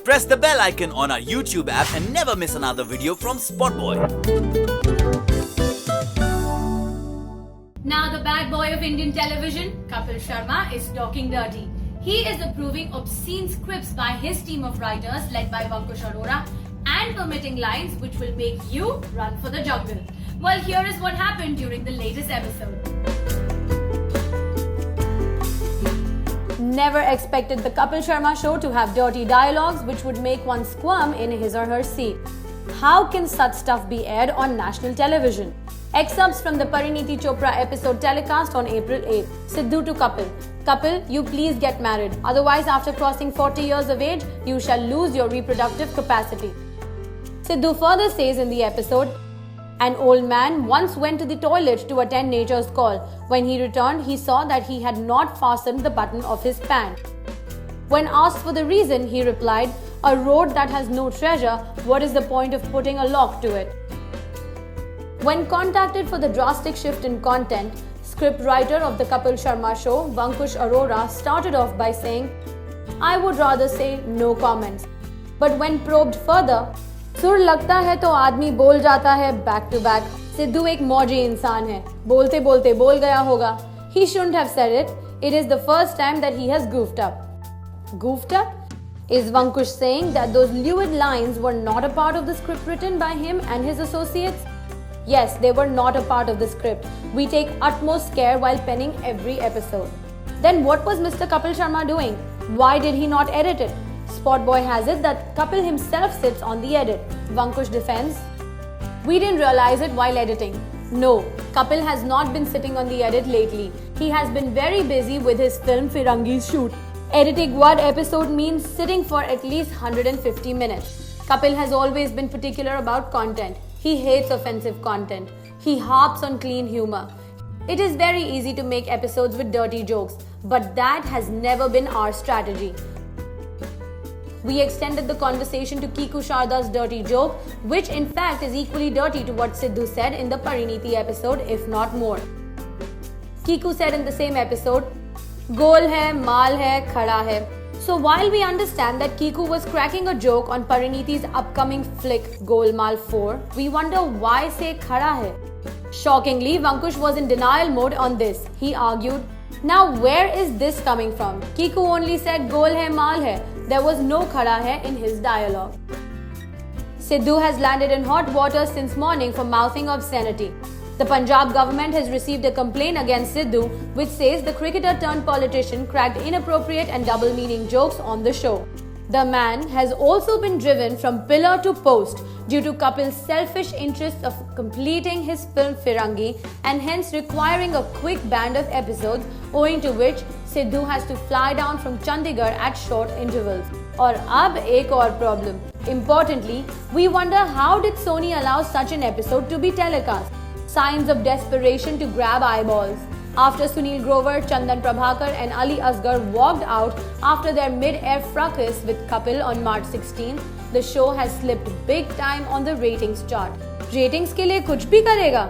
press the bell icon on our YouTube app and never miss another video from Spotboy. Now the bad boy of Indian television, Kapil Sharma, is talking dirty. He is approving obscene scripts by his team of writers led by Vankush Arora and permitting lines which will make you run for the jungle. Well, here is what happened during the latest episode. Never expected the Kapil Sharma show to have dirty dialogues which would make one squirm in his or her seat. How can such stuff be aired on national television? Excerpts from the Parineeti Chopra episode telecast on April 8th. Sidhu to Kapil. Kapil, you please get married. Otherwise, after crossing 40 years of age, you shall lose your reproductive capacity. Sidhu further says in the episode, an old man once went to the toilet to attend nature's call. When he returned, he saw that he had not fastened the button of his pant. When asked for the reason, he replied, a road that has no treasure, what is the point of putting a lock to it? When contacted for the drastic shift in content, scriptwriter of the Kapil Sharma show, Vankush Arora, started off by saying, I would rather say no comments. But when probed further, सुर लगता है तो आदमी बोल जाता है back to back. Sidhu एक मौजी इंसान है. बोलते बोलते बोल गया होगा. He shouldn't have said it. It is the first time that he has goofed up. Goofed up? Is Vankush saying that those lurid lines were not a part of the script written by him and his associates? Yes, they were not a part of the script. We take utmost care while penning every episode. Then what was Mr. Kapil Sharma doing? Why did he not edit it? Spotboy has it that Kapil himself sits on the edit. Vankush defends, we didn't realize it while editing. No, Kapil has not been sitting on the edit lately. He has been very busy with his film Firangi's shoot. Editing one episode means sitting for at least 150 minutes. Kapil has always been particular about content. He hates offensive content. He harps on clean humor. It is very easy to make episodes with dirty jokes, but that has never been our strategy. We extended the conversation to Kiku Sharda's dirty joke, which in fact is equally dirty to what Sidhu said in the Parineeti episode, if not more. Kiku said in the same episode, Gol hai, mal hai, khada hai. So while we understand that Kiku was cracking a joke on Parineeti's upcoming flick Golmaal 4, we wonder why say khada hai. Shockingly, Vankush was in denial mode on this. He argued, now where is this coming from? Kiku only said Gol hai, mal hai. There was no khada hai in his dialogue. Sidhu has landed in hot water since morning for mouthing obscenity. The Punjab government has received a complaint against Sidhu which says the cricketer turned politician cracked inappropriate and double meaning jokes on the show. The man has also been driven from pillar to post due to Kapil's selfish interest of completing his film Firangi and hence requiring a quick band of episodes, owing to which Sidhu has to fly down from Chandigarh at short intervals. और अब एक और problem. Importantly, we wonder how did Sony allow such an episode to be telecast? Signs of desperation to grab eyeballs. After Sunil Grover, Chandan Prabhakar and Ali Asgar walked out after their mid-air fracas with Kapil on March 16, the show has slipped big time on the ratings chart. Ratings के लिए कुछ भी करेगा?